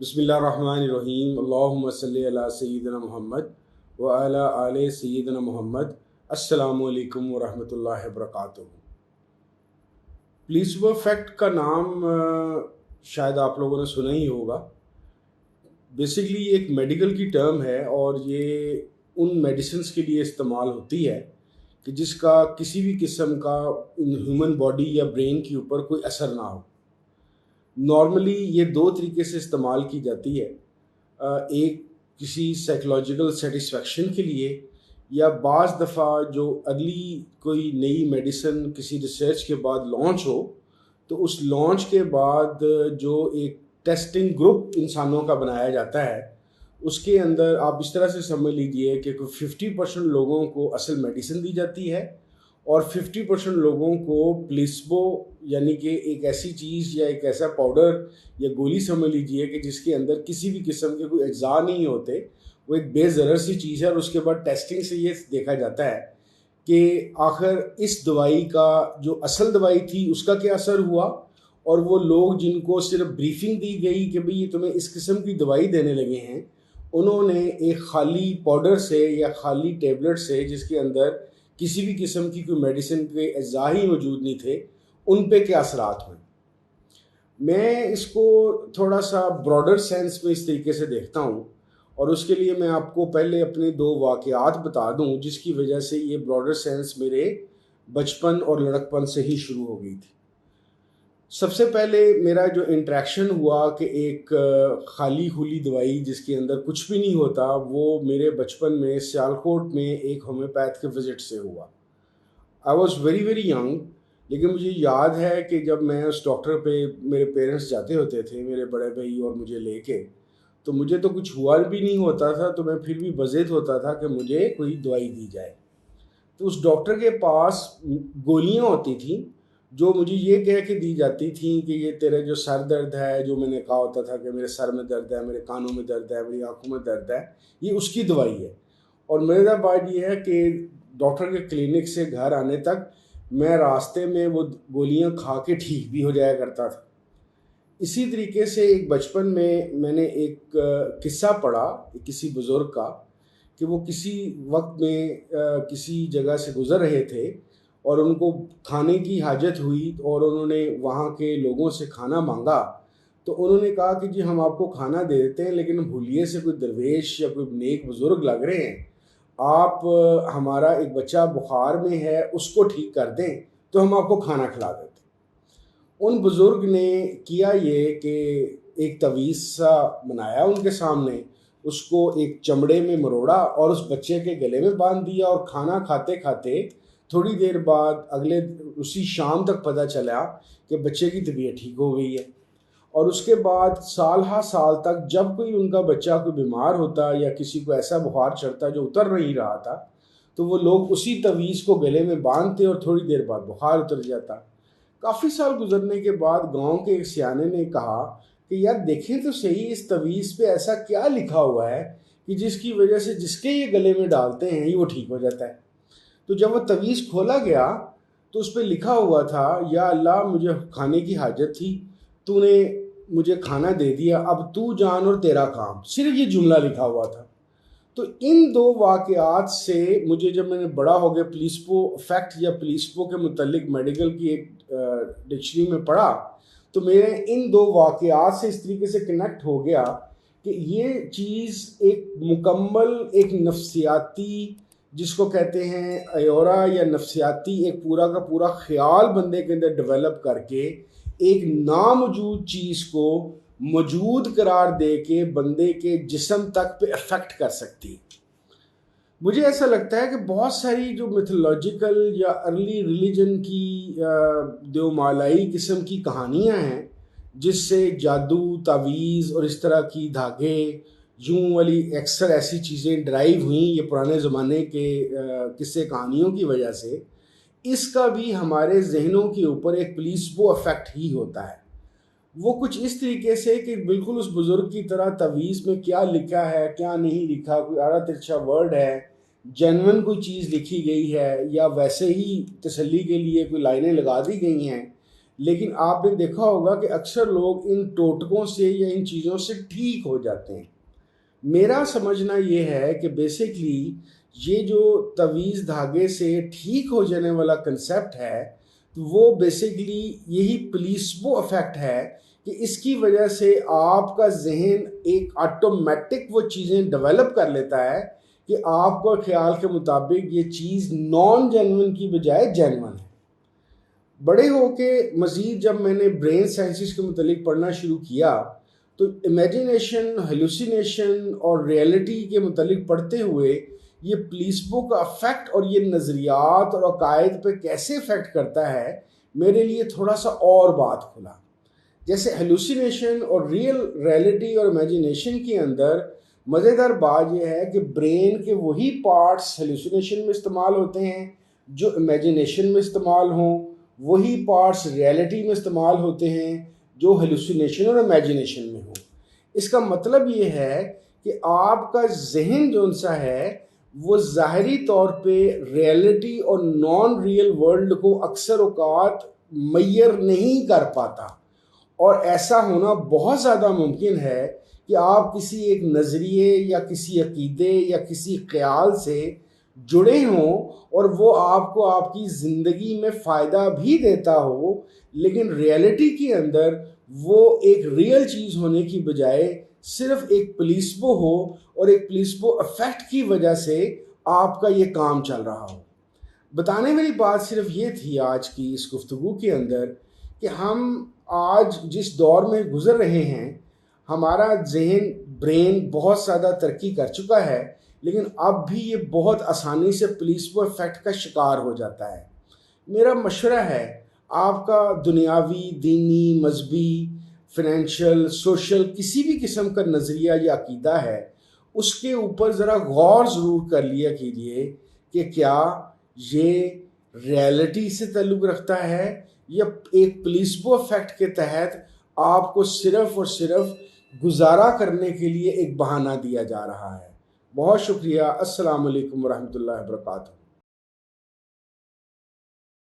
بسم اللہ الرحمن الرحیم، اللہم صلی علی سیدنا محمد وعلی آل سیدنا محمد۔ السلام علیکم ورحمۃ اللہ وبرکاتہ۔ پلیسبو افیکٹ کا نام شاید آپ لوگوں نے سنا ہی ہوگا۔ بیسیکلی یہ ایک میڈیکل کی ٹرم ہے اور یہ ان میڈیسنز کے لیے استعمال ہوتی ہے کہ جس کا کسی بھی قسم کا ہیومن باڈی یا برین کے اوپر کوئی اثر نہ ہو۔ نارملی یہ دو طریقے سے استعمال کی جاتی ہے، ایک کسی سائیکولوجیکل سیٹسفیکشن کے لیے، یا بعض دفعہ جو اگلی کوئی نئی میڈیسن کسی ریسرچ کے بعد لانچ ہو تو اس لانچ کے بعد جو ایک ٹیسٹنگ گروپ انسانوں کا بنایا جاتا ہے اس کے اندر آپ اس طرح سے سمجھ لیجئے کہ 50% لوگوں کو اصل میڈیسن دی جاتی ہے اور 50% لوگوں کو پلیسبو یعنی کہ ایک ایسی چیز یا ایک ایسا پاؤڈر یا گولی سمجھ لیجئے کہ جس کے اندر کسی بھی قسم کے کوئی اجزاء نہیں ہوتے، وہ ایک بے ضرر سی چیز ہے۔ اور اس کے بعد ٹیسٹنگ سے یہ دیکھا جاتا ہے کہ آخر اس دوائی کا جو اصل دوائی تھی اس کا کیا اثر ہوا، اور وہ لوگ جن کو صرف بریفنگ دی گئی کہ بھئی یہ تمہیں اس قسم کی دوائی دینے لگے ہیں، انہوں نے ایک خالی پاؤڈر سے یا خالی ٹیبلٹ سے جس کے اندر کسی بھی قسم کی کوئی میڈیسن کے اجزاء ہی موجود نہیں تھے، ان پہ کیا اثرات ہوئے۔ میں اس کو تھوڑا سا براڈر سینس میں اس طریقے سے دیکھتا ہوں، اور اس کے لیے میں آپ کو پہلے اپنے دو واقعات بتا دوں جس کی وجہ سے یہ براڈر سینس میرے بچپن اور لڑکپن سے ہی شروع ہو گئی تھی۔ سب سے پہلے میرا جو انٹریکشن ہوا کہ ایک خالی کھلی دوائی جس کے اندر کچھ بھی نہیں ہوتا، وہ میرے بچپن میں سیالکوٹ میں ایک ہومیوپیتھ کے وزٹ سے ہوا۔ I was very very young, لیکن مجھے یاد ہے کہ جب میں اس ڈاکٹر پہ میرے پیرنٹس جاتے ہوتے تھے، میرے بڑے بھائی اور مجھے لے کے، تو مجھے تو کچھ ہوا بھی نہیں ہوتا تھا، تو میں پھر بھی بضد ہوتا تھا کہ مجھے کوئی دوائی دی جائے۔ تو اس ڈاکٹر کے پاس گولیاں ہوتی تھیں جو مجھے یہ کہہ کے دی جاتی تھیں کہ یہ تیرے جو سر درد ہے، جو میں نے کہا ہوتا تھا کہ میرے سر میں درد ہے، میرے کانوں میں درد ہے، میری آنکھوں میں درد ہے، یہ اس کی دوائی ہے۔ اور میرا بات یہ ہے کہ ڈاکٹر کے کلینک سے گھر آنے تک میں راستے میں وہ گولیاں کھا کے ٹھیک بھی ہو جایا کرتا تھا۔ اسی طریقے سے ایک بچپن میں نے ایک قصہ پڑھا کسی بزرگ کا کہ وہ کسی وقت میں کسی جگہ سے گزر رہے تھے اور ان کو کھانے کی حاجت ہوئی اور انہوں نے وہاں کے لوگوں سے کھانا مانگا، تو انہوں نے کہا کہ جی ہم آپ کو کھانا دے دیتے ہیں، لیکن بھولیے سے کوئی درویش یا کوئی نیک بزرگ لگ رہے ہیں، آپ ہمارا ایک بچہ بخار میں ہے اس کو ٹھیک کر دیں تو ہم آپ کو کھانا کھلا دیتے۔ ان بزرگ نے کیا یہ کہ ایک تعویذ سا بنایا ان کے سامنے، اس کو ایک چمڑے میں مروڑا اور اس بچے کے گلے میں باندھ دیا، اور کھانا کھاتے کھاتے تھوڑی دیر بعد اسی شام تک پتہ چلا کہ بچے کی طبیعت ٹھیک ہو گئی ہے۔ اور اس کے بعد سال ہا سال تک جب کوئی ان کا بچہ کوئی بیمار ہوتا یا کسی کو ایسا بخار چڑھتا جو اتر نہیں رہا تھا، تو وہ لوگ اسی تعویذ کو گلے میں باندھتے اور تھوڑی دیر بعد بخار اتر جاتا۔ کافی سال گزرنے کے بعد گاؤں کے ایک سیانے نے کہا کہ یار دیکھیں تو صحیح اس تعویذ پہ ایسا کیا لکھا ہوا ہے کہ جس کی وجہ سے جس کے یہ گلے میں ڈالتے ہیں یہ وہ ٹھیک ہو جاتا ہے۔ تو جب وہ تعویذ کھولا گیا تو اس پہ لکھا ہوا تھا، یا اللہ مجھے کھانے کی حاجت تھی، تو نے مجھے کھانا دے دیا، اب تو جان اور تیرا کام، صرف یہ جملہ لکھا ہوا تھا۔ تو ان دو واقعات سے مجھے جب میں نے بڑا ہو گیا پلیسبو افیکٹ یا پلیسبو کے متعلق میڈیکل کی ایک ڈکشنری میں پڑھا، تو میرے ان دو واقعات سے اس طریقے سے کنیکٹ ہو گیا کہ یہ چیز ایک مکمل ایک نفسیاتی، جس کو کہتے ہیں ایورا یا نفسیاتی، ایک پورا کا پورا خیال بندے کے اندر ڈیولپ کر کے ایک ناموجود چیز کو موجود قرار دے کے بندے کے جسم تک پہ افیکٹ کر سکتی۔ مجھے ایسا لگتا ہے کہ بہت ساری جو میتھولوجیکل یا ارلی ریلیجن کی دیومالائی قسم کی کہانیاں ہیں جس سے جادو، تعویذ اور اس طرح کی دھاگے یوں والی اکثر ایسی چیزیں ڈرائیو ہوئیں یہ پرانے زمانے کے قصے کہانیوں کی وجہ سے، اس کا بھی ہمارے ذہنوں کے اوپر ایک پلیسبو افیکٹ ہی ہوتا ہے۔ وہ کچھ اس طریقے سے کہ بالکل اس بزرگ کی طرح تعویذ میں کیا لکھا ہے کیا نہیں لکھا، کوئی آڑا ترچھا ورڈ ہے، جینون کوئی چیز لکھی گئی ہے، یا ویسے ہی تسلی کے لیے کوئی لائنیں لگا دی گئی ہیں، لیکن آپ نے دیکھا ہوگا کہ اکثر لوگ ان ٹوٹکوں سے یا ان چیزوں سے ٹھیک ہو جاتے ہیں۔ میرا سمجھنا یہ ہے کہ بیسکلی یہ جو تویز دھاگے سے ٹھیک ہو جانے والا کنسیپٹ ہے وہ بیسکلی یہی پلیسبو افیکٹ ہے کہ اس کی وجہ سے آپ کا ذہن ایک آٹومیٹک وہ چیزیں ڈیولپ کر لیتا ہے کہ آپ کو خیال کے مطابق یہ چیز نان جینون کی بجائے جینون ہے۔ بڑے ہو کے مزید جب میں نے برین سائنسز کے متعلق پڑھنا شروع کیا تو امیجنیشن، ہیلوسینیشن اور ریئلٹی کے متعلق پڑھتے ہوئے یہ پلیسبو کا افیکٹ اور یہ نظریات اور عقائد پہ کیسے افیکٹ کرتا ہے میرے لیے تھوڑا سا اور بات کھلا۔ جیسے ہیلوسینیشن اور ریئلٹی اور امیجنیشن کے اندر مزیدار بات یہ ہے کہ برین کے وہی پارٹس ہیلوسینیشن میں استعمال ہوتے ہیں جو امیجنیشن میں استعمال ہوں، وہی پارٹس ریئلٹی میں استعمال ہوتے ہیں جو ہیلوسینیشن اور امیجنیشن میں ہوں۔ اس کا مطلب یہ ہے کہ آپ کا ذہن جو سا ہے وہ ظاہری طور پہ ریئلٹی اور نان ریئل ورلڈ کو اکثر اوقات میئر نہیں کر پاتا، اور ایسا ہونا بہت زیادہ ممکن ہے کہ آپ کسی ایک نظریے یا کسی عقیدے یا کسی خیال سے جڑے ہوں اور وہ آپ کو آپ کی زندگی میں فائدہ بھی دیتا ہو، لیکن ریئلٹی کے اندر وہ ایک ریئل چیز ہونے کی بجائے صرف ایک پلیسبو ہو اور ایک پلیسبو افیکٹ کی وجہ سے آپ کا یہ کام چل رہا ہو۔ بتانے والی بات صرف یہ تھی آج کی اس گفتگو کے اندر کہ ہم آج جس دور میں گزر رہے ہیں ہمارا ذہن برین بہت زیادہ ترقی کر چکا ہے، لیکن اب بھی یہ بہت آسانی سے پلیسبو افیکٹ کا شکار ہو جاتا ہے۔ میرا مشورہ ہے آپ کا دنیاوی، دینی، مذہبی، فائنینشیل، سوشل کسی بھی قسم کا نظریہ یا عقیدہ ہے اس کے اوپر ذرا غور ضرور کر لیا کیجیے کہ کیا یہ ریئلٹی سے تعلق رکھتا ہے یا ایک پلیسبو افیکٹ کے تحت آپ کو صرف اور صرف گزارا کرنے کے لیے ایک بہانہ دیا جا رہا ہے۔ بہت شکریہ۔ السلام علیکم ورحمۃ اللہ وبرکاتہ۔